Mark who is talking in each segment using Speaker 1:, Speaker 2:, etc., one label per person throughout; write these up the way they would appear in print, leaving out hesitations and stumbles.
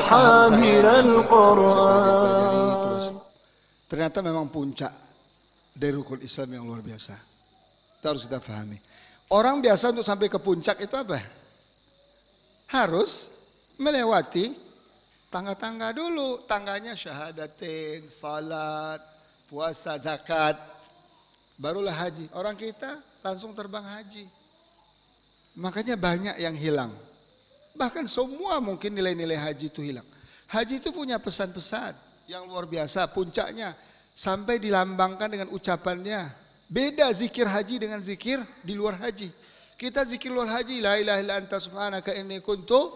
Speaker 1: حامل
Speaker 2: terus.
Speaker 1: القرآن.
Speaker 2: Ternyata memang puncak dari rukun Islam yang luar biasa. Itu harus kita pahami. Orang biasa untuk sampai ke puncak itu apa? Harus melewati tangga-tangga dulu. Tangganya syahadatin, salat, puasa, zakat. Barulah haji. Orang kita langsung terbang haji. Makanya banyak yang hilang. Bahkan semua mungkin nilai-nilai haji itu hilang. Haji itu punya pesan-pesan yang luar biasa. Puncaknya sampai dilambangkan dengan ucapannya. Beda zikir haji dengan zikir di luar haji. Kita zikir luar haji, la ilaha illa anta subhanaka inni kuntu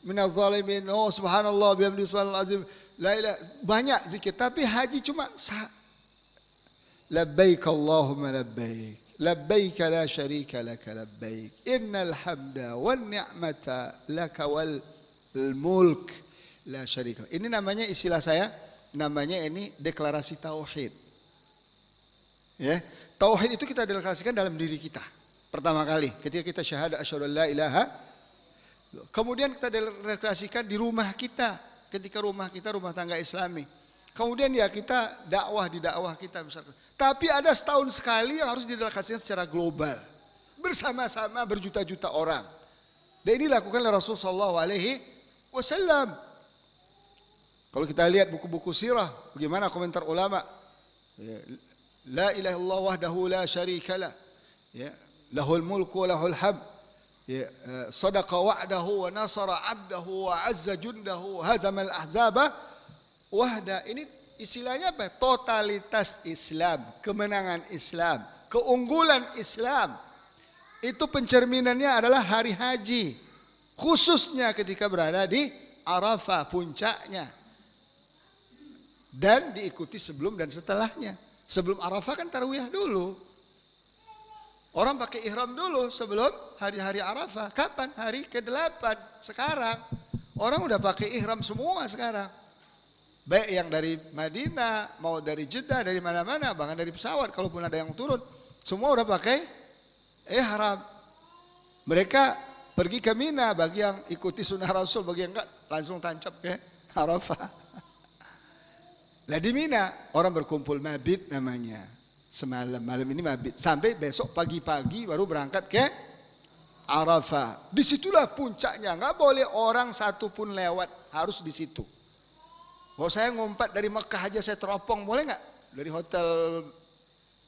Speaker 2: minadz zalimin. Oh subhanallah bihamdihi subhanal azim. La ilaha, banyak zikir, tapi haji cuma labbaik Allahumma labbaik. Labbaik la syarika laka labbaik. Innal hamda wan ni'mata laka wal mulk la syarika. Ini namanya istilah saya, namanya ini deklarasi tauhid. Ya, tauhid itu kita deklarasikan dalam diri kita. Pertama kali ketika kita syahadat asyhadu an la ilaha. Kemudian kita deklarasikan di rumah kita, ketika rumah kita rumah tangga Islami. Kemudian ya kita dakwah di dakwah kita misalkan. Tapi ada setahun sekali yang harus dideklarasikan secara global. Bersama-sama berjuta-juta orang. Dan ini dilakukan oleh Rasulullah SAW. Kalau kita lihat buku-buku sirah, bagaimana komentar ulama. Ya, la ilaha illallah wahdahu la syarikalah. Ya, lahul mulku wa lahul hamd. Ya, sadaqa wa'dahu wa nasara 'abdahu wa 'azza jundahu hazamal ahzaba. Wahda, ini istilahnya apa? Totalitas Islam, kemenangan Islam, keunggulan Islam. Itu pencerminannya adalah hari haji. Khususnya ketika berada di Arafah, puncaknya. Dan diikuti sebelum dan setelahnya. Sebelum Arafah kan tarawih dulu. Orang pakai ihram dulu sebelum hari-hari Arafah. Kapan? Hari ke-8 sekarang. Orang udah pakai ihram semua sekarang. Baik yang dari Madinah, mau dari Jeddah, dari mana-mana, bahkan dari pesawat, kalaupun ada yang turun, semua udah pakai ihram. Mereka pergi ke Mina, bagi yang ikuti sunnah Rasul, bagi yang enggak langsung tancap ke Arafah. Lah di Mina, orang berkumpul mabit namanya. Semalam, malam ini mabit. Sampai besok pagi-pagi baru berangkat ke Arafah. Disitulah puncaknya, enggak boleh orang satu pun lewat, harus di situ. Oh saya ngumpat dari Mekah aja saya teropong, boleh nggak? Dari hotel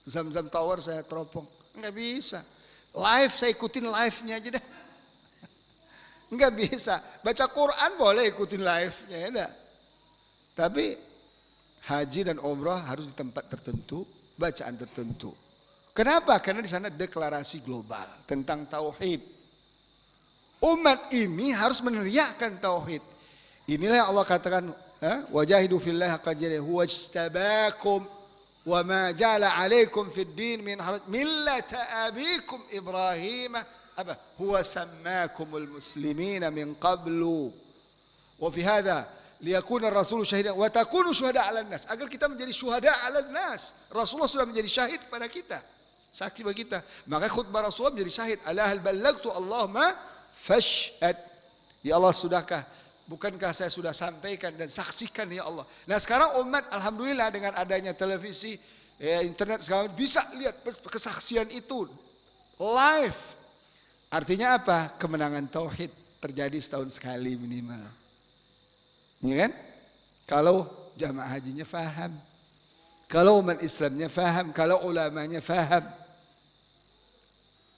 Speaker 2: Zam-Zam Tower saya teropong, nggak bisa. Live saya ikutin live-nya aja deh, nggak bisa. Baca Quran boleh ikutin live-nya, ya enggak. Tapi haji dan umrah harus di tempat tertentu, bacaan tertentu. Kenapa? Karena di sana deklarasi global tentang tauhid. Umat ini harus meneriakkan tauhid. Inilah yang Allah katakan, wajahidu fillahi haqqa jihadihi huwa ijtabakum wa ma ja'ala 'alaikum fid din min haraj millata abikum Ibrahim apa huwa sammakumul muslimina min qablu wa fi hadha liyakuna ar-rasulu syahidan wa takunu syuhada 'alan nas, agar kita menjadi syuhada 'alan nas. Rasulullah sudah menjadi syahid pada kita, saksi bagi kita. Maka khutbah Rasulullah menjadi syahid. Ala hal ballagtu Allahumma fashhad. Ya Allah, sudahkah, bukankah saya sudah sampaikan dan saksikan ya Allah. Nah sekarang umat alhamdulillah dengan adanya televisi, internet sekarang bisa lihat kesaksian itu live. Artinya apa? Kemenangan tauhid terjadi setahun sekali minimal. Ya kan? Kalau jamaah hajinya faham, kalau umat Islamnya faham, kalau ulamanya faham,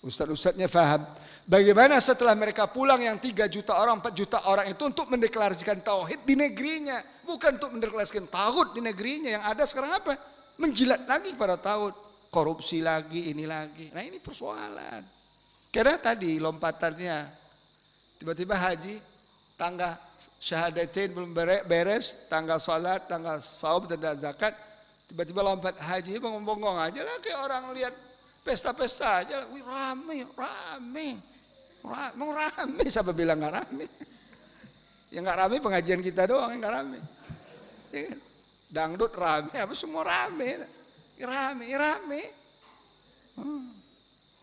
Speaker 2: ustadz-ustadznya faham. Bagaimana setelah mereka pulang yang 3 juta orang, 4 juta orang itu untuk mendeklarasikan tauhid di negerinya. Bukan untuk mendeklarasikan tauhid di negerinya. Yang ada sekarang apa? Menjilat lagi pada tauhid. Korupsi lagi, ini lagi. Nah ini persoalan. Karena tadi lompatannya. Tiba-tiba haji, tangga syahadatain belum beres, tangga salat, tangga saum, tangga zakat. Tiba-tiba lompat haji, bengong-bengong aja lah kayak orang lihat pesta-pesta aja. Wih rame. Mau rame, siapa bilang gak rame? Yang gak rame pengajian kita doang yang gak rame. Ya kan? Dangdut rame, apa semua rame. Rame.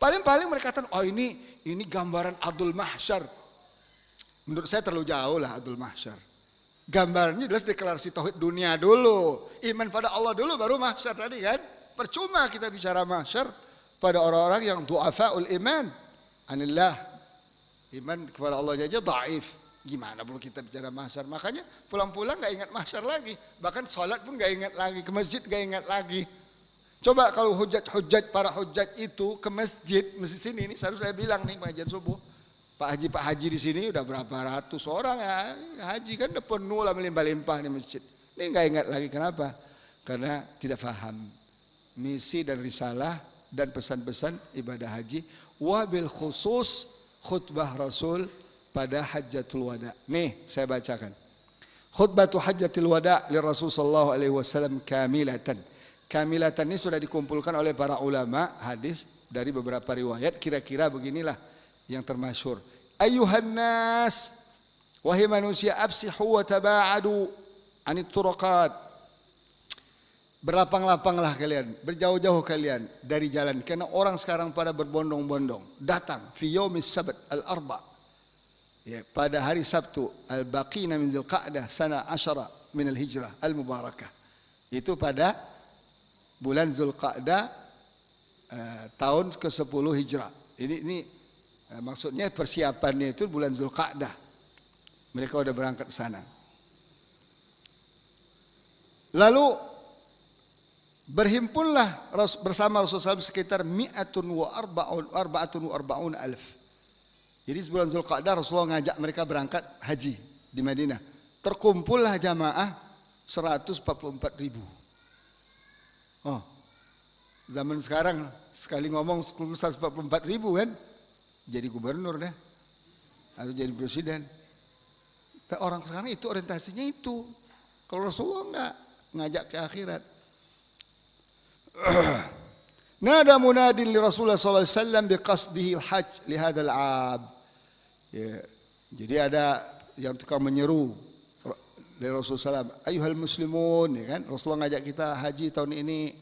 Speaker 2: Paling-paling mereka katakan, oh ini gambaran Ardul Mahsyar. Menurut saya terlalu jauh lah Ardul Mahsyar. Gambarnya jelas deklarasi tauhid dunia dulu. Iman pada Allah dulu baru mahsyar tadi kan. Percuma kita bicara mahsyar pada orang-orang yang du'afaul iman anillah. Iman kepada Allah aja dhaif. Gimana perlu kita bicara mahsyar? Makanya pulang-pulang gak ingat mahsyar lagi. Bahkan sholat pun gak ingat lagi. Ke masjid gak ingat lagi. Coba kalau hujat-hujat para hujat itu ke masjid sini ini selalu saya bilang nih pengajian subuh. Pak Haji di sini udah berapa ratus orang ya haji kan udah penuh lah melimpah-limpah di masjid. Ini nggak ingat lagi kenapa? Karena tidak paham misi dan risalah dan pesan-pesan ibadah haji. Wabil khusus khutbah Rasul pada Hajjatul Wada. Nih saya bacakan. Khutbatu Hajjatul Wada li Rasul sallallahu alaihi wasallam kamilatan. Kamilatan ini sudah dikumpulkan oleh para ulama hadis dari beberapa riwayat. Kira-kira beginilah yang termasyhur. Ayuhan nas, wahai manusia, absihu wa taba'adu anit turaqat. Berlapang-lapanglah kalian, berjauh-jauh kalian dari jalan. Karena orang sekarang pada berbondong-bondong datang fi yaumis sabt al-arba. Ya, pada hari Sabtu al-baqina min Dzulqa'dah sana 10 min al-hijrah al-mubarakah. Itu pada bulan Dzulqa'dah tahun ke-10 Hijrah. Ini maksudnya persiapannya itu bulan Dzulqa'dah. Mereka udah berangkat ke sana. Lalu berhimpunlah bersama Rasulullah SAW sekitar 140 alf. Jadi sebulan Dzulqa'dah Rasulullah ngajak mereka berangkat haji di Madinah. Terkumpullah jamaah 144 ribu. Oh, zaman sekarang sekali ngomong 144 ribu kan. Jadi gubernur dah, atau jadi presiden. Orang sekarang itu orientasinya itu. Kalau Rasulullah enggak ngajak ke akhirat. Nada munadin li Rasulullah sallallahu alaihi wasallam biqasdihi al-hajj li hadzal 'am. Ya, jadi ada yang tukang menyeru dari Rasulullah SAW, ayuhal muslimun, ya kan? Rasulullah ngajak kita haji tahun ini.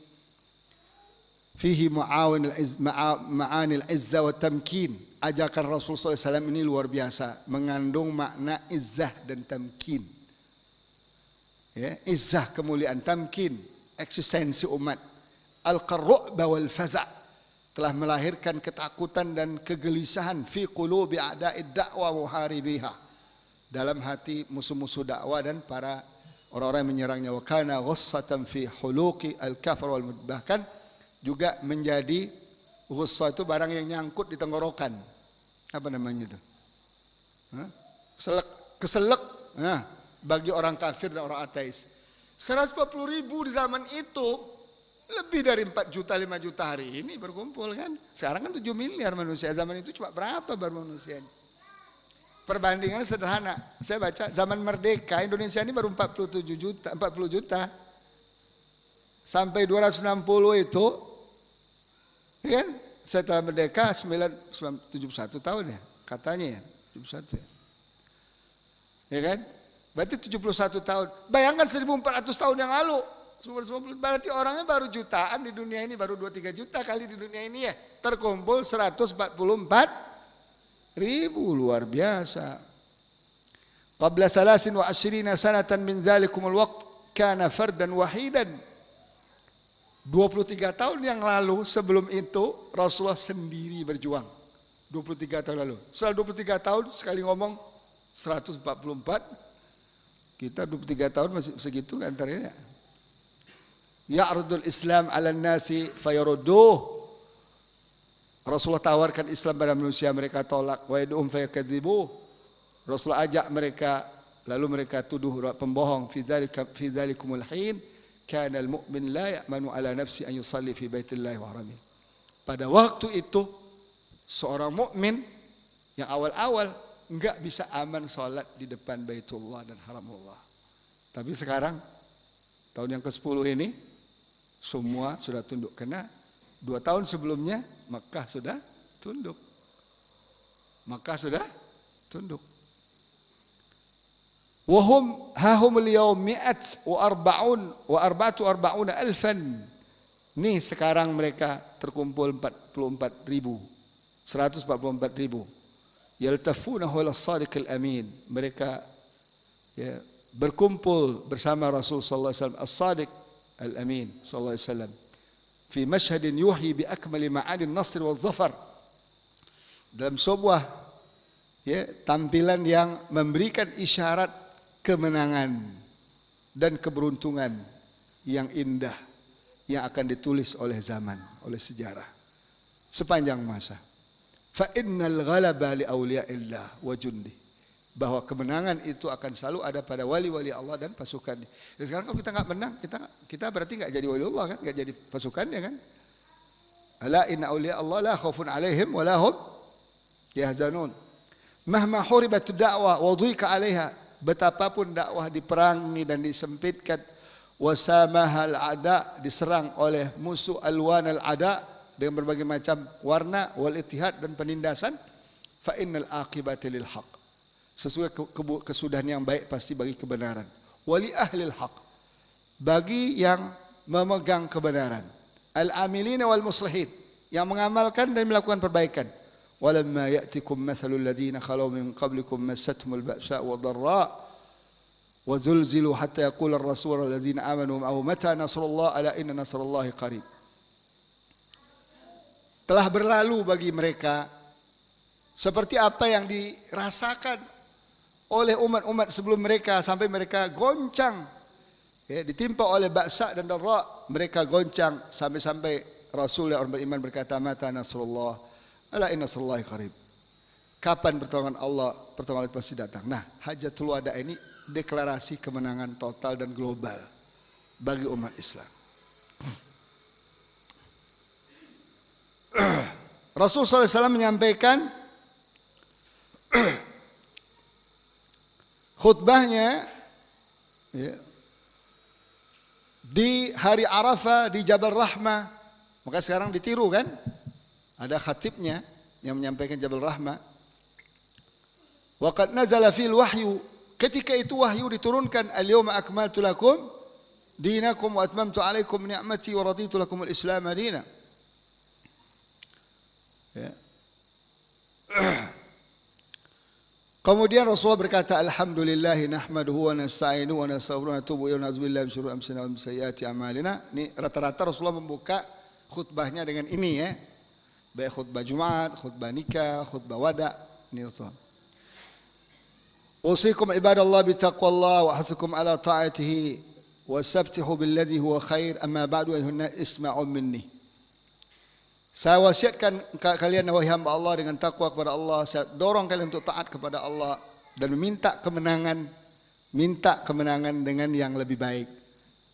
Speaker 2: Fihi ma'anil izza wa tamkin. Ajakan Rasulullah SAW ini luar biasa, mengandung makna izzah dan tamkin. Ya, izzah kemuliaan, tamkin eksistensi umat. Al-qarru'ba wal faza' telah melahirkan ketakutan dan kegelisahan fi qulubi a'da'id da'wa muharibiha, dalam hati musuh-musuh dakwah dan para orang-orang yang menyerangnya. Wa kana ghassatan fi huluqi al-kafar wal bahkan juga menjadi ghussah itu barang yang nyangkut di tenggorokan. Apa namanya itu? Keselak. Nah, bagi orang kafir dan orang ateis. 140 ribu di zaman itu lebih dari 4 juta 5 juta hari ini berkumpul kan. Sekarang kan 7 miliar manusia. Zaman itu cuma berapa baru manusianya? Perbandingannya sederhana. Saya baca zaman merdeka Indonesia ini baru 40 juta. Sampai 260 itu kan setelah merdeka 71 tahun ya katanya ya 71 ya. Ya kan? Berarti 71 tahun. Bayangkan 1400 tahun yang lalu. Berarti orangnya baru jutaan di dunia ini, baru 2-3 juta kali di dunia ini ya. Terkumpul 144 ribu, luar biasa. Qabla 23 sanatan min dzalikumul waqt kana fardan wahidan. 23 tahun yang lalu sebelum itu Rasulullah sendiri berjuang. 23 tahun lalu. Setelah 23 tahun sekali ngomong 144. Kita 23 tahun masih segitu antaranya. Ya'rudul Islam 'alan nasi fayarudduh. Rasulullah tawarkan Islam pada manusia, mereka tolak. Wa yad'um fayakadzibuh. Rasulullah ajak mereka, lalu mereka tuduh pembohong. Fi dzalikumul hin kana al-mu'min la ya'manu 'ala nafsi an yusalli fi baitillahi wa harami. Pada waktu itu seorang mukmin yang awal-awal enggak bisa aman salat di depan Baitullah dan Haramullah. Tapi sekarang tahun yang ke-10 ini semua sudah tunduk, karena 2 tahun sebelumnya Makkah sudah tunduk. Makkah sudah tunduk. Wahum hahumul yaum 144 alfan. Nih sekarang mereka terkumpul 44 ribu. 144 ribu. Yaltafuna hawla as-sadiq al-amin. Mereka ya, berkumpul bersama Rasul sallallahu alaihi wasallam as-sadiq al-amin sallallahu alaihi wasallam fi mashhadin yuhyi bi akmali ma'ani an-nasr wal zafar, dalam sebuah tampilan yang memberikan isyarat kemenangan dan keberuntungan yang indah yang akan ditulis oleh zaman, oleh sejarah sepanjang masa. Fa innal ghalaba li awliya'illah wa jundi, bahwa kemenangan itu akan selalu ada pada wali-wali Allah dan pasukannya. Ya, sekarang kalau kita nggak menang, kita berarti nggak jadi wali Allah kan, nggak jadi pasukannya kan. Ala inna awliya Allah la khaufun alaihim wa la hum yahzanun. Mahma huribat da'wah wa dhika 'alaiha, betapapun dakwah diperangi dan disempitkan, wasamahal ada, diserang oleh musuh alwan al ada dengan berbagai macam warna, wal ittihad dan penindasan, fa innal aqibata lil haq, sesuai kesudahan yang baik pasti bagi kebenaran, wali ahlil haq, bagi yang memegang kebenaran, al amilina wal muslihin, yang mengamalkan dan melakukan perbaikan. Walamma ya'tikum mathalul ladzina khalu min qablikum massathumul ba'sa wa dharra wa zulzilu hatta yaqula ar-rasul walladzina amanu ma'ahu mata nasrullah ala inna nasrallahi qarib. Telah berlalu bagi mereka seperti apa yang dirasakan oleh umat-umat sebelum mereka, sampai mereka goncang, ditimpa oleh ba'sa dan dharra, mereka goncang sampai-sampai Rasul yang beriman berkata, mata nasrullah ala inna nasrallahi qarib. Kapan pertolongan Allah? Pertolongan itu pasti datang. Nah, Hajatul Wada ini deklarasi kemenangan total dan global bagi umat Islam. Rasul SAW menyampaikan khutbahnya di hari Arafah di Jabal Rahmah. Maka sekarang ditiru kan? Ada khatibnya yang menyampaikan Jabal Rahmah. Wa qad nazala fil wahyu, ketika itu wahyu diturunkan, al-yawma akmaltu lakum dinakum wa atmamtu alaikum ni'mati wa raditu lakum al-islam madina. Ya. Kemudian Rasulullah berkata, alhamdulillahi nahmaduhu wa nasta'inuhu wa nastaghfiruhu wa natubu ilaihi wa na'udzu billahi min syururi anfusina wa min sayyiati a'malina. Ini rata-rata Rasulullah membuka khutbahnya dengan ini ya. Baik khutbah Jumat, khutbah nikah, khutbah wada, ini Rasulullah. Usikum ibadallah bitaqwallah wa hasukum ala ta'atihi wa sabtihu billadhi huwa khair, amma ba'du ayuhunna isma'u minni. Saya wasiatkan kalian wahai hamba Allah dengan takwa kepada Allah. Saya dorong kalian untuk taat kepada Allah dan minta kemenangan dengan yang lebih baik.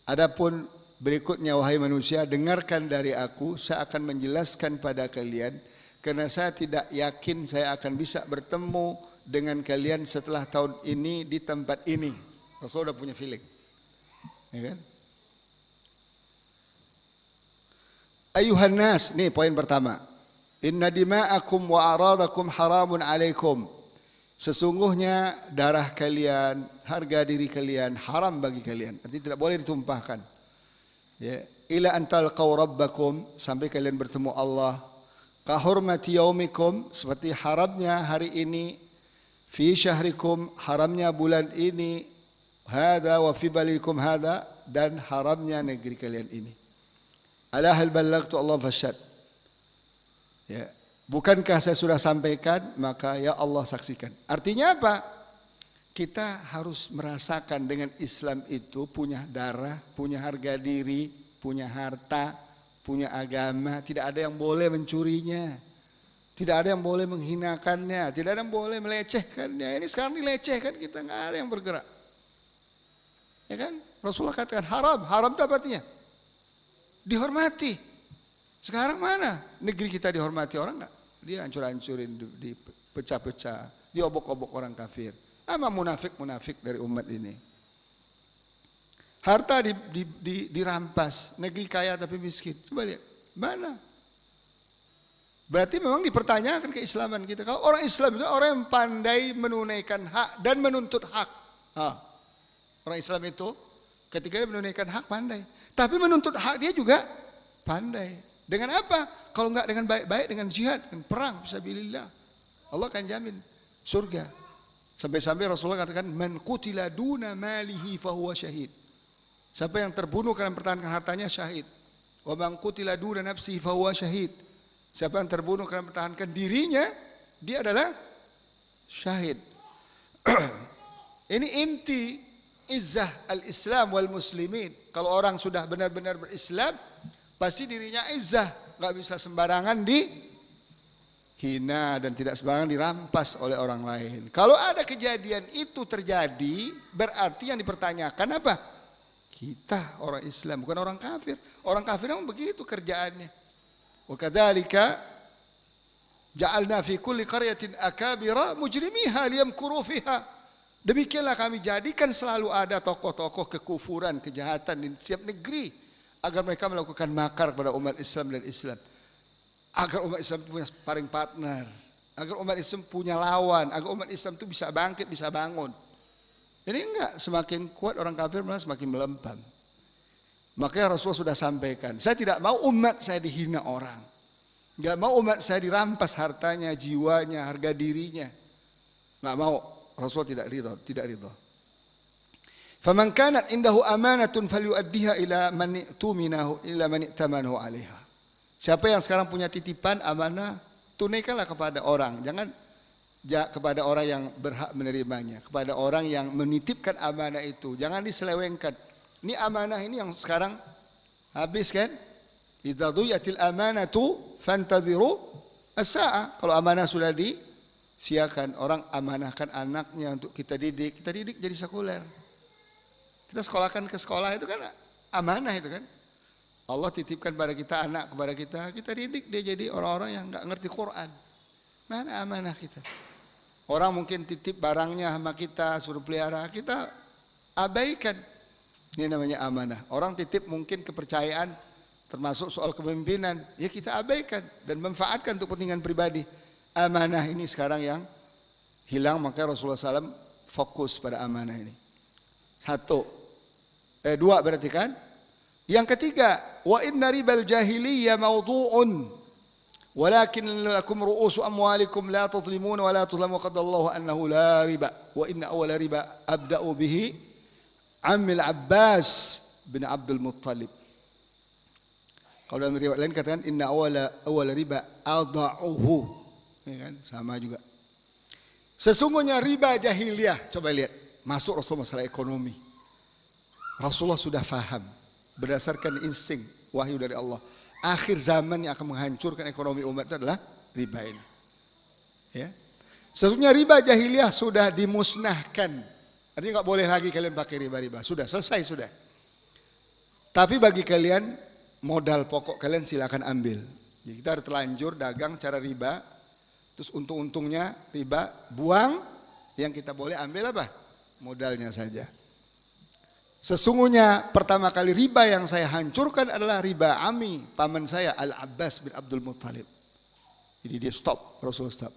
Speaker 2: Adapun berikutnya wahai manusia, dengarkan dari aku, saya akan menjelaskan pada kalian, karena saya tidak yakin saya akan bisa bertemu dengan kalian setelah tahun ini di tempat ini. Rasul sudah punya feeling, ya kan? Ayuhan nas, nih poin pertama. Inna dima'akum wa aradakum haramun alaikum. Sesungguhnya darah kalian, harga diri kalian haram bagi kalian. Artinya tidak boleh ditumpahkan. Ya, ila antal qaw rabbakum, sampai kalian bertemu Allah. Ka hurmati yaumikum, seperti haramnya hari ini. Fi syahrikum, haramnya bulan ini. Hada wa fi balikum hada, dan haramnya negeri kalian ini. Ala hal ballagtu Allah fashhad. Ya, bukankah saya sudah sampaikan, maka ya Allah saksikan. Artinya apa? Kita harus merasakan dengan Islam itu punya darah, punya harga diri, punya harta, punya agama. Tidak ada yang boleh mencurinya, tidak ada yang boleh menghinakannya, tidak ada yang boleh melecehkannya. Ini sekarang dilecehkan, kita nggak ada yang bergerak. Ya kan? Rasulullah katakan haram. Haram itu apa artinya? Dihormati. Sekarang mana negeri kita dihormati orang enggak? Dia hancur-hancurin, dipecah-pecah, diobok-obok orang kafir. Ama munafik-munafik dari umat ini. Harta dirampas, negeri kaya tapi miskin. Coba lihat, mana? Berarti memang dipertanyakan keislaman kita. Kalau orang Islam itu orang yang pandai menunaikan hak dan menuntut hak. Orang Islam itu ketika dia menunaikan hak pandai, tapi menuntut hak dia juga pandai. Dengan apa? Kalau enggak dengan baik-baik, dengan jihad, dengan perang fisabilillah, Allah akan jamin surga. Sampai-sampai Rasulullah katakan, man qutila duna malihi fahuwa syahid. Siapa yang terbunuh karena mempertahankan hartanya, syahid. Wa man qutila duna nafsihi fahuwa syahid. Siapa yang terbunuh karena mempertahankan dirinya, dia adalah syahid. Ini inti izzah al-Islam wal muslimin. Kalau orang sudah benar-benar berislam, pasti dirinya izzah, nggak bisa sembarangan dihina dan tidak sembarangan dirampas oleh orang lain. Kalau ada kejadian itu terjadi, berarti yang dipertanyakan apa? Kita orang Islam, bukan orang kafir. Orang kafir memang begitu kerjaannya. Wa kadzalika ja'alna fi kulli qaryatin akabira mujrimiha liyamkuru fiha. Demikianlah kami jadikan selalu ada tokoh-tokoh kekufuran, kejahatan di setiap negeri agar mereka melakukan makar kepada umat Islam dan Islam. Agar umat Islam punya sparring partner, agar umat Islam punya lawan, agar umat Islam itu bisa bangkit, bisa bangun. Ini enggak, semakin kuat orang kafir malah semakin melempam. Makanya Rasulullah sudah sampaikan, saya tidak mau umat saya dihina orang. Enggak mau umat saya dirampas hartanya, jiwanya, harga dirinya. Enggak mau. Rasulullah tidak ridha. Faman kanat indahu amanatun falyu'addiha ila man tuminahu ila man i'tamanahu 'alaiha. Siapa yang sekarang punya titipan amanah, tunaikanlah kepada orang. Jangan kepada orang yang berhak menerimanya, kepada orang yang menitipkan amanah itu. Jangan diselewengkan. Ini amanah ini yang sekarang habis kan? Idza dhiyatil amanatu fantaziru as-sa'a. Kalau amanah sudah disiakan, orang amanahkan anaknya untuk kita didik jadi sekuler. Kita sekolahkan ke sekolah itu kan amanah itu kan. Allah titipkan pada kita anak kepada kita didik dia jadi orang-orang yang enggak ngerti Quran. Mana amanah kita? Orang mungkin titip barangnya sama kita, suruh pelihara, kita abaikan. Ini namanya amanah. Orang titip mungkin kepercayaan termasuk soal kepemimpinan, ya kita abaikan dan manfaatkan untuk kepentingan pribadi. Amanah ini sekarang yang hilang, maka Rasulullah SAW fokus pada amanah ini. Dua berarti kan? Yang ketiga, wa inna ribal jahiliyah mawdu'un walakin lakum ru'usu amwalikum la tadhlimuna wa la tudhlamu qadallahu annahu la riba wa inna awwala riba abda'u bihi Ammil Abbas bin Abdul Muttalib. Kalau dalam riwayat lain katakan inna awwala riba adha'uhu, ya kan? Sama juga. Sesungguhnya riba jahiliyah, coba lihat, masuk Rasulullah masalah ekonomi. Rasulullah sudah faham berdasarkan insting wahyu dari Allah. Akhir zaman yang akan menghancurkan ekonomi umat itu adalah riba ini. Ya. Sesungguhnya riba jahiliyah sudah dimusnahkan. Artinya nggak boleh lagi kalian pakai riba-riba. Sudah selesai sudah. Tapi bagi kalian modal pokok kalian silakan ambil. Jadi kita harus terlanjur dagang cara riba. Terus untung-untungnya riba buang. Yang kita boleh ambil apa? Modalnya saja. Sesungguhnya pertama kali riba yang saya hancurkan adalah riba ami, paman saya Al-Abbas bin Abdul Muttalib. Jadi dia stop, Rasulullah stop.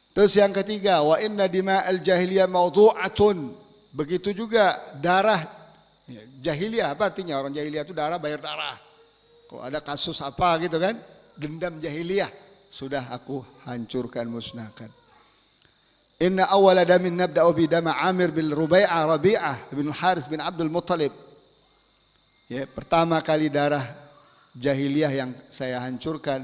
Speaker 2: Terus yang ketiga, wa inna dima'al jahiliyah mawdu'atun. Begitu juga darah jahiliyah, apa artinya? Orang jahiliyah itu darah bayar darah. Kalau ada kasus apa gitu kan, dendam jahiliyah, sudah aku hancurkan, musnahkan. Inna awwala damin nabda'u bi dama Amir bin Rabi'ah bin Haris bin Abdul Muttalib. Ya, pertama kali darah jahiliyah yang saya hancurkan,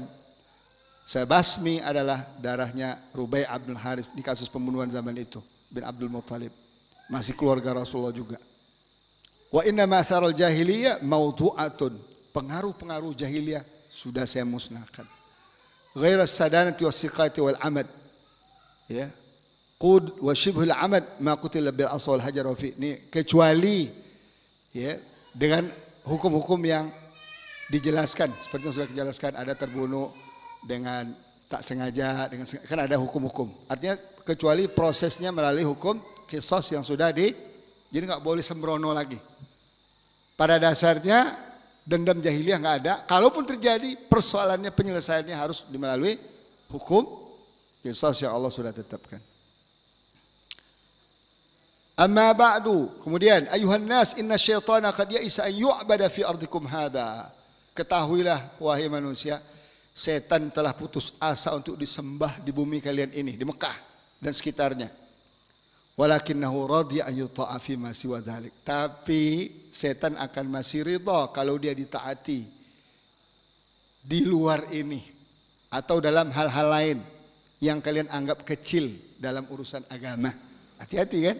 Speaker 2: saya basmi adalah darahnya Rubai' bin Haris di kasus pembunuhan zaman itu bin Abdul Muttalib. Masih keluarga Rasulullah juga. Wa inna ma'saral jahiliyah mawdu'atun. Pengaruh-pengaruh jahiliyah sudah saya musnahkan. Ghairas sadanati was-siqati wal amad. Ya. Qud wa shibhul amad ma qutila bil asa wal hajar wa fi. Ini kecuali ya dengan hukum-hukum yang dijelaskan seperti yang sudah dijelaskan, ada terbunuh dengan tak sengaja, dengan kan ada hukum-hukum. Artinya kecuali prosesnya melalui hukum qisas yang sudah jadi nggak boleh sembrono lagi. Pada dasarnya dendam jahiliyah nggak ada. Kalaupun terjadi persoalannya penyelesaiannya harus melalui hukum qisas yang Allah sudah tetapkan. Amma ba'du, kemudian ayuhan nas inna syaitana qad ya'isa an yu'bada fi ardikum hadha. Ketahuilah wahai manusia, setan telah putus asa untuk disembah di bumi kalian ini, di Mekah dan sekitarnya. Walakinnahu radiya an yuta'a fi ma siwa dzalik. Tapi setan akan masih ridha kalau dia ditaati di luar ini atau dalam hal-hal lain yang kalian anggap kecil dalam urusan agama. Hati-hati kan?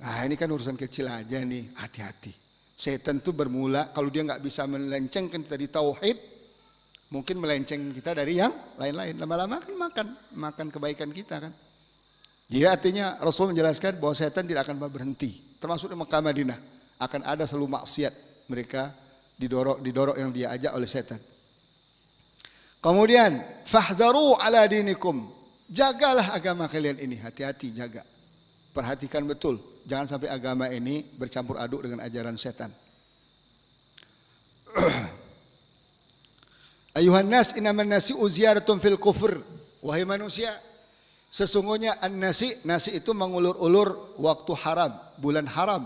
Speaker 2: Nah, ini kan urusan kecil aja nih, hati-hati. Setan itu bermula kalau dia nggak bisa melencengkan kita di tauhid, mungkin melenceng kita dari yang lain-lain. Lama-lama kan makan kebaikan kita kan. Jadi artinya Rasul menjelaskan bahwa setan tidak akan berhenti. Termasuk di Mekah Madinah akan ada selalu maksiat, mereka didorong yang dia ajak oleh setan. Kemudian fahdharu ala dinikum, jagalah agama kalian ini, hati-hati jaga. Perhatikan betul, jangan sampai agama ini bercampur aduk dengan ajaran setan. Ayuhan nas innaman nasi'u ziyaratun fil kufr. Wahai manusia, sesungguhnya nasi itu mengulur-ulur waktu haram, bulan haram.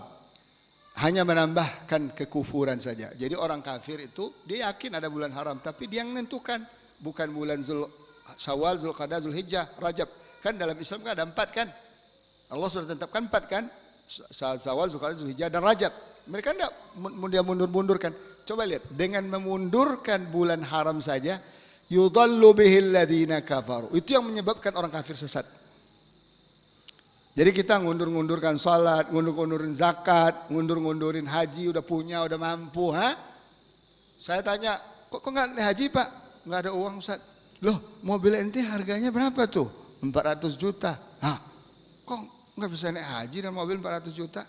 Speaker 2: Hanya menambahkan kekufuran saja. Jadi orang kafir itu dia yakin ada bulan haram, tapi dia yang menentukan, bukan bulan Syawal, Zulqa'dah, Zulhijjah, Rajab. Kan dalam Islam kan ada 4 kan? Allah sudah tetapkan 4 kan? Syawal, Zulqa'dah, Zulhijjah dan Rajab. Mereka tidak mundur-mundurkan. Coba lihat, dengan memundurkan bulan haram saja, yudallu bihil ladzina kafaru. Itu yang menyebabkan orang kafir sesat. Jadi kita ngundur-ngundurkan salat, ngundur-ngundurin zakat, ngundur-ngundurin haji, udah punya, udah mampu, ha? Saya tanya, kok nggak haji Pak? Nggak ada uang Ustaz. Loh, mobil ente harganya berapa tuh? 400 juta. Hah? Kok nggak bisa naik haji dan mobil 400 juta?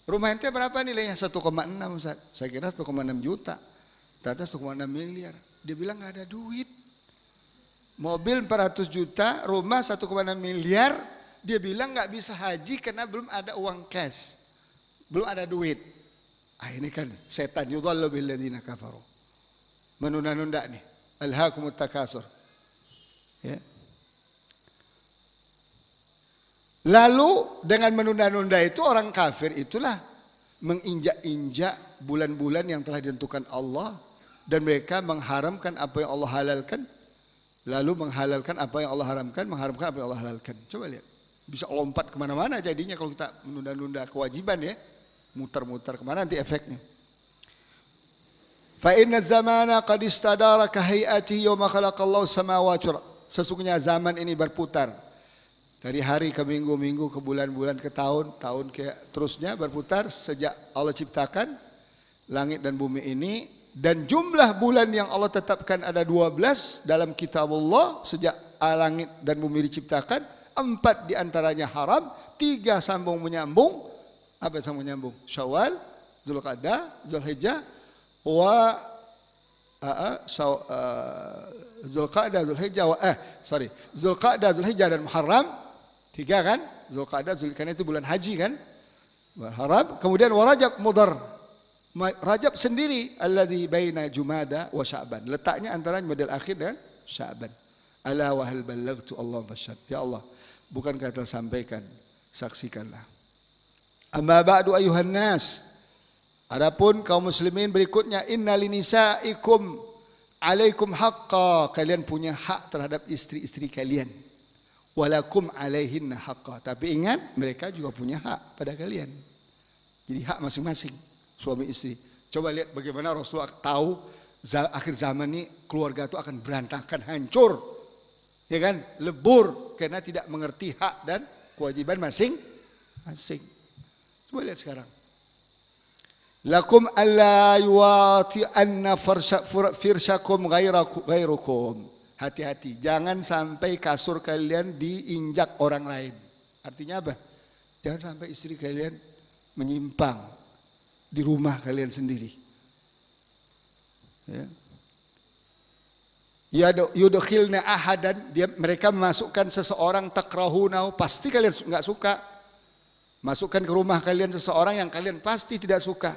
Speaker 2: Rumah ente berapa nilainya? 1,6 Ustaz. Saya kira 1,6 juta. Ternyata 1,6 miliar. Dia bilang nggak ada duit. Mobil 400 juta, rumah 1,6 miliar. Dia bilang nggak bisa haji karena belum ada uang cash. Belum ada duit. Ah, ini kan setan, yudhallu bil ladzina kafaru. Menunda-nunda nih. Alhaakumut takasur. Ya. Lalu dengan menunda-nunda itu orang kafir itulah menginjak-injak bulan-bulan yang telah ditentukan Allah dan mereka mengharamkan apa yang Allah halalkan, lalu menghalalkan apa yang Allah haramkan, mengharamkan apa yang Allah halalkan. Coba lihat, bisa lompat kemana-mana jadinya kalau kita menunda-nunda kewajiban ya, muter-muter kemana nanti efeknya. Fa inna zamana qad istadara ka hay'atihi yawma khalaqallahu samawati. Sesungguhnya zaman ini berputar. Dari hari ke minggu, ke bulan-bulan, ke tahun, tahun ke terusnya berputar sejak Allah ciptakan langit dan bumi ini. Dan jumlah bulan yang Allah tetapkan ada 12 dalam kitab Allah sejak langit dan bumi diciptakan. 4 diantaranya haram, 3 sambung menyambung. Apa sambung menyambung? Syawal, Zulqa'dah, Zulhijjah, Zulqa'dah, Zulhijjah, Zulqa'dah, Zulhijjah dan Muharram. 3 kan? Zulqa'dah, Zulhijjah itu bulan haji kan? Haram. Kemudian Rajab Mudhar. Rajab sendiri alladzi baina Jumada wa Sya'ban. Letaknya antara Jumadil Akhir dan Sya'ban. Ala wa hal ballaghtu Allah fashhad. Ya Allah, bukankah telah sampaikan? Saksikanlah. Amma ba'du ayuhan nas. Adapun kaum muslimin berikutnya, inna linisaikum alaikum haqqa. Kalian punya hak terhadap istri-istri kalian. Walakum alaihinna haqqa. Tapi ingat, mereka juga punya hak pada kalian. Jadi hak masing-masing suami istri. Coba lihat bagaimana Rasulullah tahu akhir zaman ini keluarga itu akan berantakan, hancur. Ya kan? Lebur karena tidak mengerti hak dan kewajiban masing-masing. Coba lihat sekarang. Lakum alla yuwati anna firshakum ghairukum. Hati-hati, jangan sampai kasur kalian diinjak orang lain. Artinya apa? Jangan sampai istri kalian menyimpang di rumah kalian sendiri. Ya. Yudkhilna ahadan, mereka memasukkan seseorang takrahunau, pasti kalian nggak suka. Masukkan ke rumah kalian seseorang yang kalian pasti tidak suka.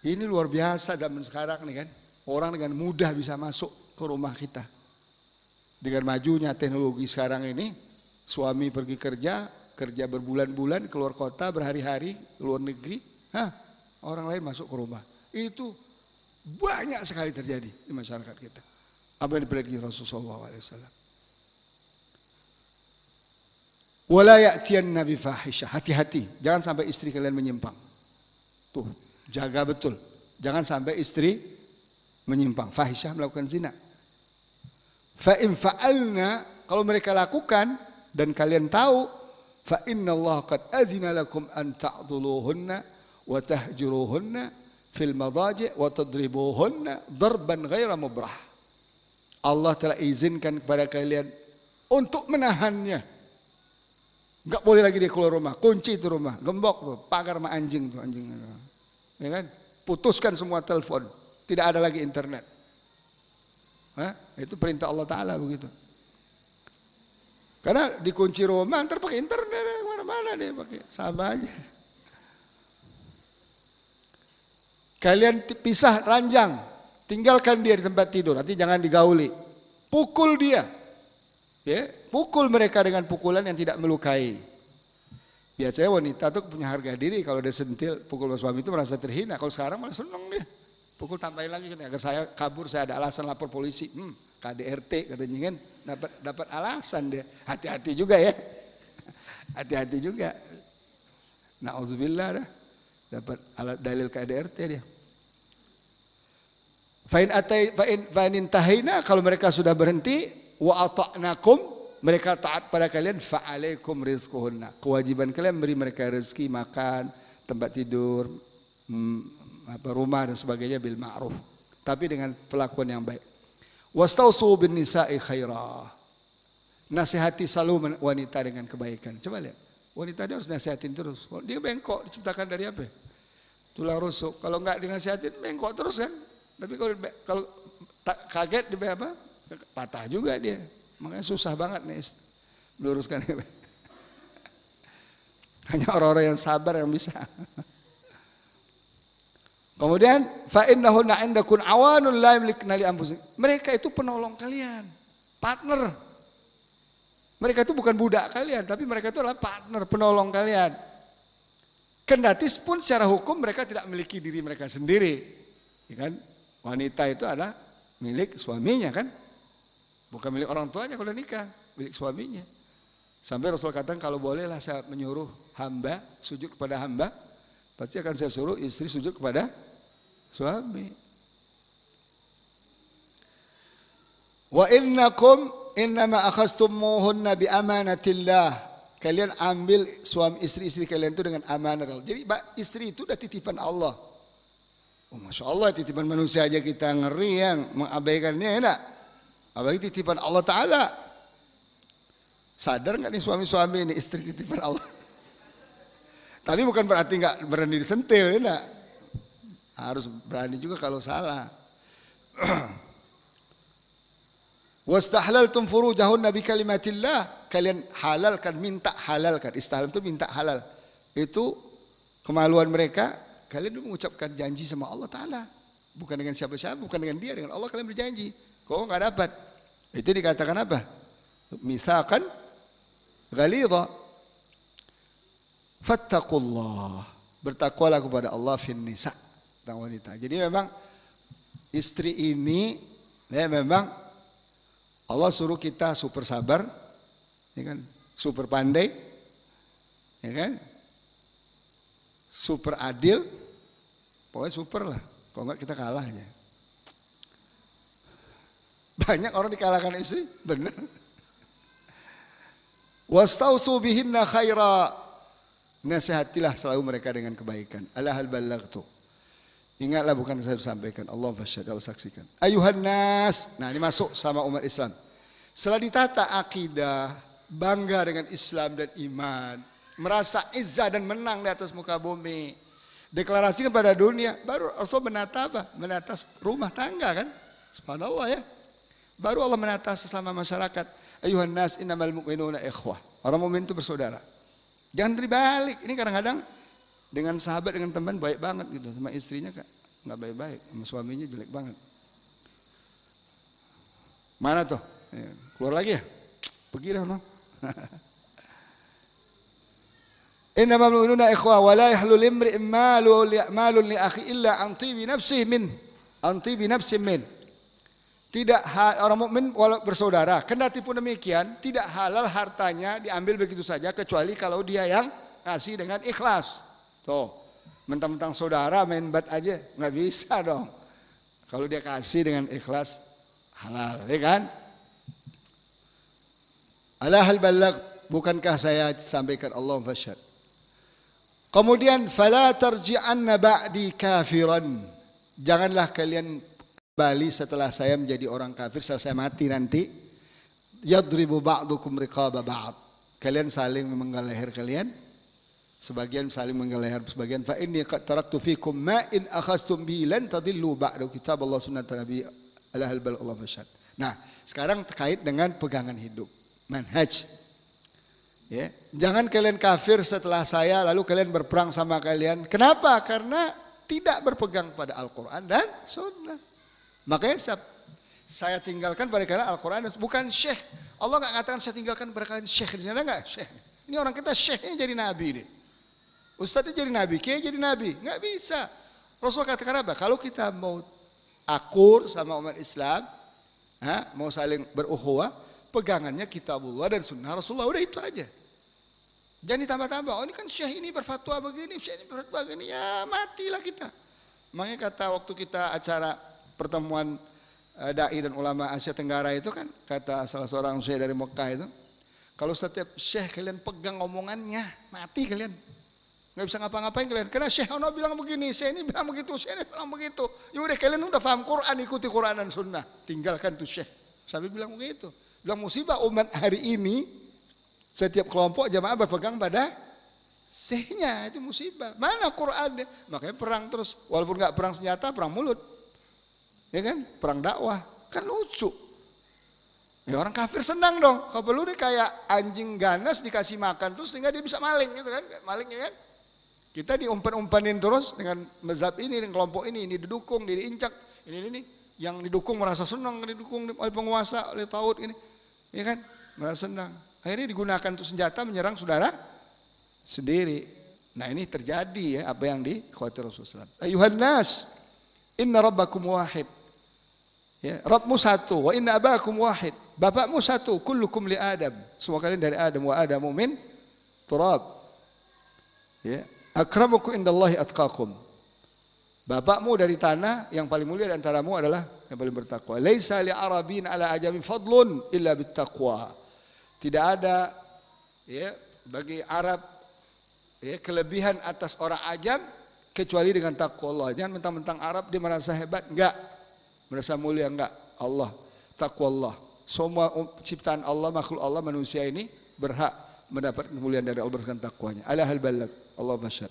Speaker 2: Ini luar biasa zaman sekarang nih kan. Orang dengan mudah bisa masuk ke rumah kita. Dengan majunya teknologi sekarang ini, suami pergi kerja berbulan-bulan, keluar kota berhari-hari, keluar negeri, orang lain masuk ke rumah. Itu banyak sekali terjadi di masyarakat kita. Apa yang diprediksi Rasulullah SAW. Wala ya'tiyanna bi fahisyah. Hati-hati, jangan sampai istri kalian menyimpang. Tuh, jaga betul. Jangan sampai istri menyimpang. Fahisyah, melakukan zina. Fa in fa'alna, kalau mereka lakukan dan kalian tahu, fa innallaha qad azina lakum an ta'dhuluhunna wa tahjuruhunna fil madaji' wa tadribuhunna darban ghaira mubrah. Allah telah izinkan kepada kalian untuk menahannya. Enggak boleh lagi dia keluar rumah, kunci itu rumah, gembok tuh, pagar sama anjing tuh, anjing. Ya kan? Putuskan semua telepon, tidak ada lagi internet. Hah? Itu perintah Allah Ta'ala begitu. Karena dikunci rumah, ntar pakai internet kemana-mana dia pakai, sama aja. Kalian pisah ranjang, tinggalkan dia di tempat tidur, nanti jangan digauli. Pukul dia. Ya, pukul mereka dengan pukulan yang tidak melukai. Biasanya wanita tuh punya harga diri, kalau dia sentil pukul suami itu merasa terhina. Kalau sekarang malah seneng dia. Pukul tambahin lagi, agar saya kabur, saya ada alasan lapor polisi. KDRT katanya kan, dapat alasan dia. Hati-hati juga ya. Hati-hati juga. Nauzubillah dah. Dapat dalil KDRT dia. Fa'in intahina, kalau mereka sudah berhenti, wa ata'nakum, mereka taat pada kalian, fa'alaikum rizquhunna, kewajiban kalian beri mereka rezeki, makan, tempat tidur, rumah dan sebagainya bil ma'ruf, tapi dengan perlakuan yang baik. Wastausu bin nisa'i khaira, nasihati selalu wanita dengan kebaikan. Coba lihat, wanita dia harus nasihatin terus. Dia bengkok, diciptakan dari apa? Tulang rusuk. Kalau enggak dinasihatin bengkok terus kan. Tapi kalau kaget dia apa? Patah juga dia. Makanya susah banget nih meluruskan. Hanya orang-orang yang sabar yang bisa. Kemudian fa innahunna 'indakum awanul la yamlikna li anfusihim. Mereka itu penolong kalian, partner. Mereka itu bukan budak kalian, tapi mereka itu adalah partner, penolong kalian. Kendati pun secara hukum mereka tidak memiliki diri mereka sendiri. Ya kan? Wanita itu adalah milik suaminya kan? Bukan milik orang tuanya kalau nikah, milik suaminya. Sampai Rasul katakan kalau bolehlah saya menyuruh hamba sujud kepada hamba, pasti akan saya suruh istri sujud kepada suami. Wa innakum innama akhastumuhunna bi amanatillah. Kalian ambil suami istri-istri kalian itu dengan amanah Allah. Jadi istri itu udah titipan Allah. Oh, Masya Allah, titipan manusia aja kita ngeri yang mengabaikannya enak. Apalagi titipan Allah Ta'ala. Sadar nggak nih suami-suami ini istri titipan Allah? Tapi bukan berarti nggak berani disentil, ya. Harus berani juga kalau salah. Wastahlaltum furujahunna bi kalimatillah. Kalian halalkan, minta halalkan. Istihlal itu minta halal. Itu kemaluan mereka. Kalian mengucapkan janji sama Allah Ta'ala. Bukan dengan siapa-siapa, bukan dengan dia, dengan Allah kalian berjanji. Kok nggak dapat? Itu dikatakan apa? Misalkan ghalidha. Fattaqullah. Bertakwalah kepada Allah fin nisa, tentang wanita. Jadi memang istri ini ya memang Allah suruh kita super sabar, ya kan? Super pandai, ya kan? Super adil. Pokoknya super lah. Kalau enggak kita kalah aja. Banyak orang dikalahkan istri, benar. Wastausu bihinna khaira. Nasihatilah selalu mereka dengan kebaikan. Ala hal ballaghtu. Ingatlah bukan saya sampaikan. Allah fasyhad, Allah saksikan. Ayuhan nas. Nah, ini masuk sama umat Islam. Setelah ditata akidah, bangga dengan Islam dan iman, merasa izzah dan menang di atas muka bumi, deklarasikan pada dunia, baru Rasul menata apa? Menata rumah tangga kan? Subhanallah ya. Baru Allah menata sesama masyarakat. Ayuhan nas innamal mu'minuna ikhwah. Orang mukmin itu bersaudara. Jangan terbalik. Ini kadang-kadang dengan sahabat, dengan teman baik banget gitu. Sama istrinya nggak baik-baik. Sama suaminya jelek banget. Mana tuh? Keluar lagi ya? Pergi dah no. Innamal mu'minuna ikhwah wa la yahlul imri'in malun li akhi illa an tibi nafsihi min. An tibi nafsin min. orang mukmin walau bersaudara, kendati pun demikian tidak halal hartanya diambil begitu saja kecuali kalau dia yang ngasih dengan ikhlas. Tuh, mentang-mentang saudara main bat aja nggak bisa dong. Kalau dia kasih dengan ikhlas halal, ya kan? Ala hal balagh, bukankah saya sampaikan Allah fasyad. Kemudian fala tarji'anna ba'di kafiran. Janganlah kalian kembali setelah saya menjadi orang kafir, setelah saya mati nanti. Yadribu ba'dukum riqaba ba'd. Kalian saling memenggal leher kalian, sebagian saling memenggal leher sebagian. Fa inni qad taraktu fikum ma in akhadtum bi lan tadillu ba'da kitab Allah sunnat nabi ala hal balagh Allah fasyad. Nah, sekarang terkait dengan pegangan hidup, manhaj. Ya, jangan kalian kafir setelah saya lalu kalian berperang sama kalian. Kenapa? Karena tidak berpegang pada Al-Quran dan Sunnah. Makanya saya tinggalkan pada kalian Al-Quran dan bukan syekh. Allah nggak katakan saya tinggalkan pada kalian syekh. Di sana nggak syekh. Ini orang kita syekhnya jadi nabi nih. Ustadznya jadi nabi, kiai jadi nabi. Nggak bisa. Rasulullah katakan apa? Kalau kita mau akur sama umat Islam, mau saling berukhuwah, pegangannya kitabullah dan sunnah Rasulullah. Udah itu aja. Jangan ditambah-tambah. Oh ini kan syekh ini berfatwa begini, syekh ini berfatwa begini. Ya matilah kita. Makanya kata waktu kita acara pertemuan dai dan ulama Asia Tenggara itu kan, kata salah seorang syekh dari Mekah itu, kalau setiap syekh kalian pegang omongannya, mati kalian. Nggak bisa ngapa-ngapain kalian. Karena syekh ono bilang begini, syekh ini bilang begitu, syekh ini bilang begitu. Yaudah kalian udah paham Quran, ikuti Quran dan Sunnah. Tinggalkan tuh syekh. Sambil bilang begitu. Bilang musibah umat hari ini, setiap kelompok jamaah berpegang pada syekhnya, itu musibah. Mana Quran? Makanya perang terus. Walaupun nggak perang senjata, perang mulut. Ya kan, perang dakwah kan lucu. Ya orang kafir senang dong. Kalau perlu dia kayak anjing ganas dikasih makan terus sehingga dia bisa maling gitu kan, maling ya kan. Kita diumpan-umpanin terus dengan mazhab ini, dengan kelompok ini didukung, ini diincak, ini. Yang didukung merasa senang, didukung oleh penguasa, oleh taut ini, ya kan, merasa senang. Akhirnya digunakan untuk senjata menyerang saudara sendiri. Nah ini terjadi ya apa yang dikhawatir Rasulullah. Ayuhan nas, inna rabbakum wahid. Ya, Rabbmu satu, wa inna abakum wahid. Bapakmu satu, kullukum li Adam. Semua kalian dari Adam, wa Adamu min turab. Ya, akramukum indallahi atqakum. Bapakmu dari tanah, yang paling mulia di antaramu adalah yang paling bertakwa. Laisa li arabin ala ajamin fadlun illa bittaqwa. Tidak ada ya bagi Arab ya kelebihan atas orang ajam kecuali dengan takwa Allah. Jangan mentang-mentang Arab dia merasa hebat, enggak. Merasa mulia, enggak. Allah, takwa Allah. Semua ciptaan Allah, makhluk Allah, manusia ini berhak mendapat kemuliaan dari Allah berdasarkan takwanya. Ala hal balagh, Allah fasyad.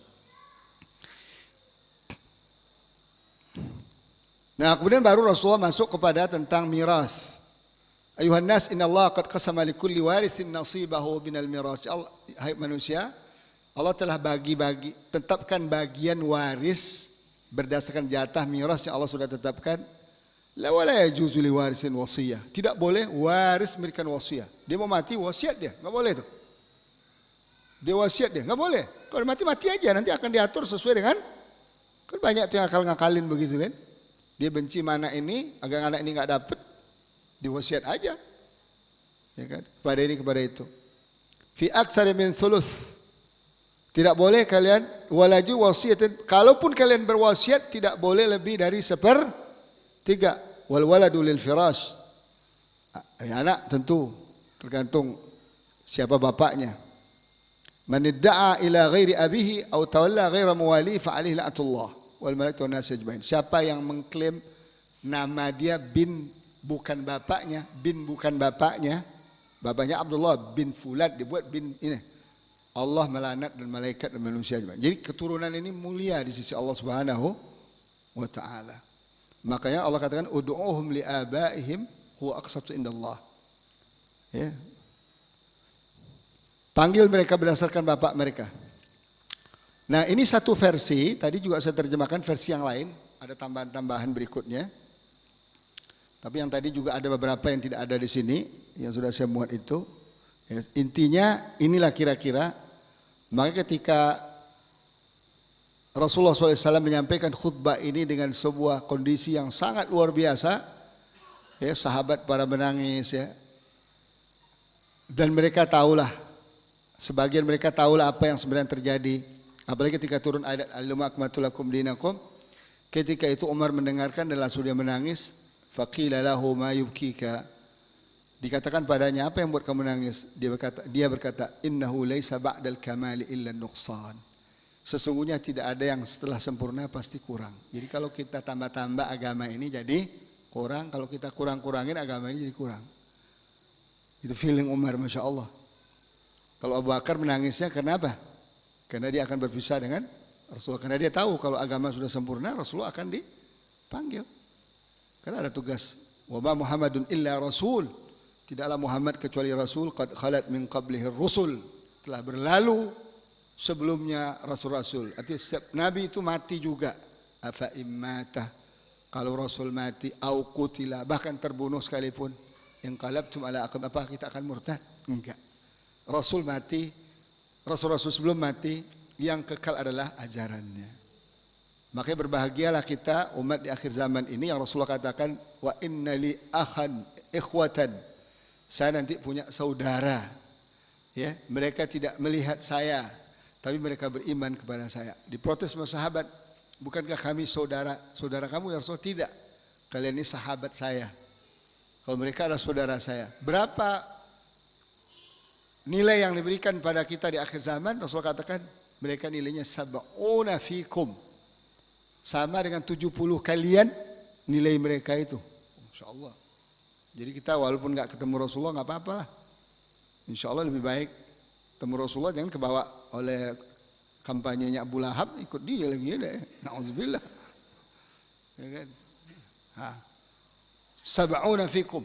Speaker 2: Nah, kemudian baru Rasulullah masuk kepada tentang miras. Ayuhan nas, innallaha qad qasama likulli warithin nasibahu minal miras. Hai manusia, Allah telah bagi-bagi, tetapkan bagian waris berdasarkan jatah miras yang Allah sudah tetapkan. La wala yajuzu li warisin wasiyah. Tidak boleh waris memberikan wasiat. Dia mau mati wasiat dia, enggak boleh itu. Dia wasiat dia, enggak boleh. Kalau mati aja, nanti akan diatur sesuai dengan, kan banyak tuh yang ngakal-ngakalin begitu kan. Dia benci mana ini, agar anak ini enggak dapat, diwasiat aja. Ya kan? Kepada ini kepada itu. Fi aksari min thuluth. Tidak boleh kalian walaju wasiat. Kalaupun kalian berwasiat tidak boleh lebih dari 1/3. Wal waladu lil firash. Anak tentu tergantung siapa bapaknya. Man idda'a ila ghairi abihi aw tawalla ghaira muwali fa alaihi la'natullah wal malaikatu wan nas ajmain. Siapa yang mengklaim nama dia bin bukan bapaknya, bapaknya Abdullah bin Fulan dibuat bin ini. Allah melaknat dan malaikat dan manusia. Jadi keturunan ini mulia di sisi Allah Subhanahu wa taala. Makanya Allah katakan ud'uuhum li abaihim huwa aqsatu indallah. Ya. Panggil mereka berdasarkan bapak mereka. Nah, ini satu versi, tadi juga saya terjemahkan versi yang lain, ada tambahan-tambahan berikutnya. Tapi yang tadi juga ada beberapa yang tidak ada di sini, yang sudah saya muat itu. Ya, intinya inilah kira-kira. Maka ketika Rasulullah SAW menyampaikan khutbah ini dengan sebuah kondisi yang sangat luar biasa, Ya, sahabat para menangis ya. Dan mereka tahulah, sebagian mereka tahulah apa yang sebenarnya terjadi. Apalagi ketika turun ayat al-yawma akmaltu lakum dinakum. Ketika itu Umar mendengarkan dan langsung dia menangis. Faqila lahu ma yubkika. Dikatakan padanya, apa yang buat kamu nangis? Dia berkata, innahu laisa ba'dal kamali illa nuqsan. Sesungguhnya tidak ada yang setelah sempurna pasti kurang. Jadi kalau kita tambah-tambah agama ini jadi kurang, kalau kita kurang-kurangin agama ini jadi kurang. Itu feeling Umar, Masya Allah. Kalau Abu Bakar menangisnya kenapa? Karena dia akan berpisah dengan Rasulullah. Karena dia tahu kalau agama sudah sempurna, Rasulullah akan dipanggil. Karena ada tugas. Wa ma Muhammadun illa rasul. Tidaklah Muhammad kecuali Rasul. Qad khalat min qablihir rusul. Telah berlalu sebelumnya Rasul-Rasul. Artinya setiap Nabi itu mati juga. Afa immata. Kalau Rasul mati. Au qutila. Bahkan terbunuh sekalipun. Inqalabtum ala aqab. Apa kita akan murtad? Enggak. Rasul mati. Rasul-Rasul sebelum mati. Yang kekal adalah ajarannya. Makanya berbahagialah kita umat di akhir zaman ini. Yang Rasulullah katakan. Wa inna li akhan ikhwatan. Saya nanti punya saudara. Ya, mereka tidak melihat saya, tapi mereka beriman kepada saya. Diprotes sama sahabat, bukankah kami saudara kamu ya Rasul? Tidak. Kalian ini sahabat saya. Kalau mereka adalah saudara saya. Berapa nilai yang diberikan pada kita di akhir zaman? Rasul katakan mereka nilainya sab'una fikum. Sama dengan 70 kalian nilai mereka itu. Insyaallah. Jadi kita walaupun nggak ketemu Rasulullah nggak apa-apa lah. Insya Allah lebih baik ketemu Rasulullah jangan kebawa oleh kampanyenya Abu Lahab ikut dia lagi ya deh. Nauzubillah. Ya kan? Sab'una fikum.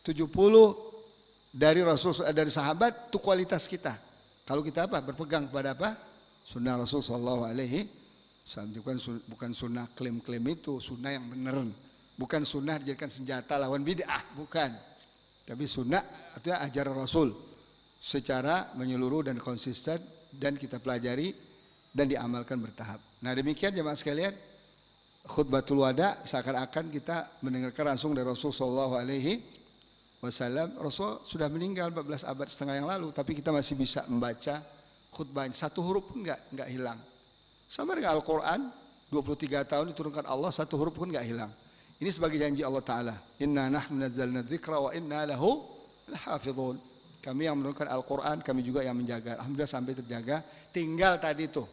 Speaker 2: 70 dari Rasul dari sahabat itu kualitas kita. Kalau kita apa? Berpegang pada apa? Sunnah Rasul sallallahu alaihi wasallam. Bukan sunnah klaim-klaim itu, sunnah yang benar. Bukan sunnah dijadikan senjata lawan bid'ah, bukan. Tapi sunnah artinya ajaran Rasul secara menyeluruh dan konsisten dan kita pelajari dan diamalkan bertahap. Nah demikian jemaah sekalian, khutbatul wada seakan-akan kita mendengarkan langsung dari Rasul sallallahu alaihi wasallam. Rasul sudah meninggal 14 abad setengah yang lalu, tapi kita masih bisa membaca khutbah. Satu huruf pun enggak hilang. Sama dengan Al-Qur'an, 23 tahun diturunkan Allah, satu huruf pun enggak hilang. Ini sebagai janji Allah Ta'ala. Inna nahnu nazzalna dzikra wa inna lahu lahafizun. Kami yang menurunkan Al-Quran, kami juga yang menjaga. Alhamdulillah sampai terjaga. Tinggal tadi tuh.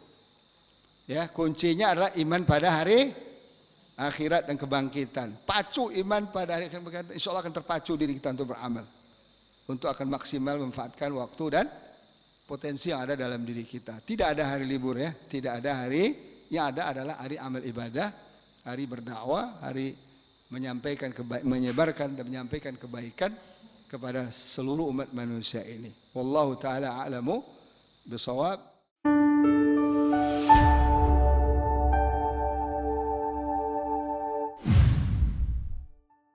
Speaker 2: Ya, kuncinya adalah iman pada hari akhirat dan kebangkitan. Pacu iman pada hari akhirat kebangkitan. Insya Allah akan terpacu diri kita untuk beramal. Untuk akan maksimal memanfaatkan waktu dan potensi yang ada dalam diri kita. Tidak ada hari libur ya. Tidak ada hari. Yang ada adalah hari amal ibadah. Hari berdakwah. Hari menyebarkan dan menyampaikan kebaikan kepada seluruh umat manusia ini. Wallahu taala a'lamu bisawab.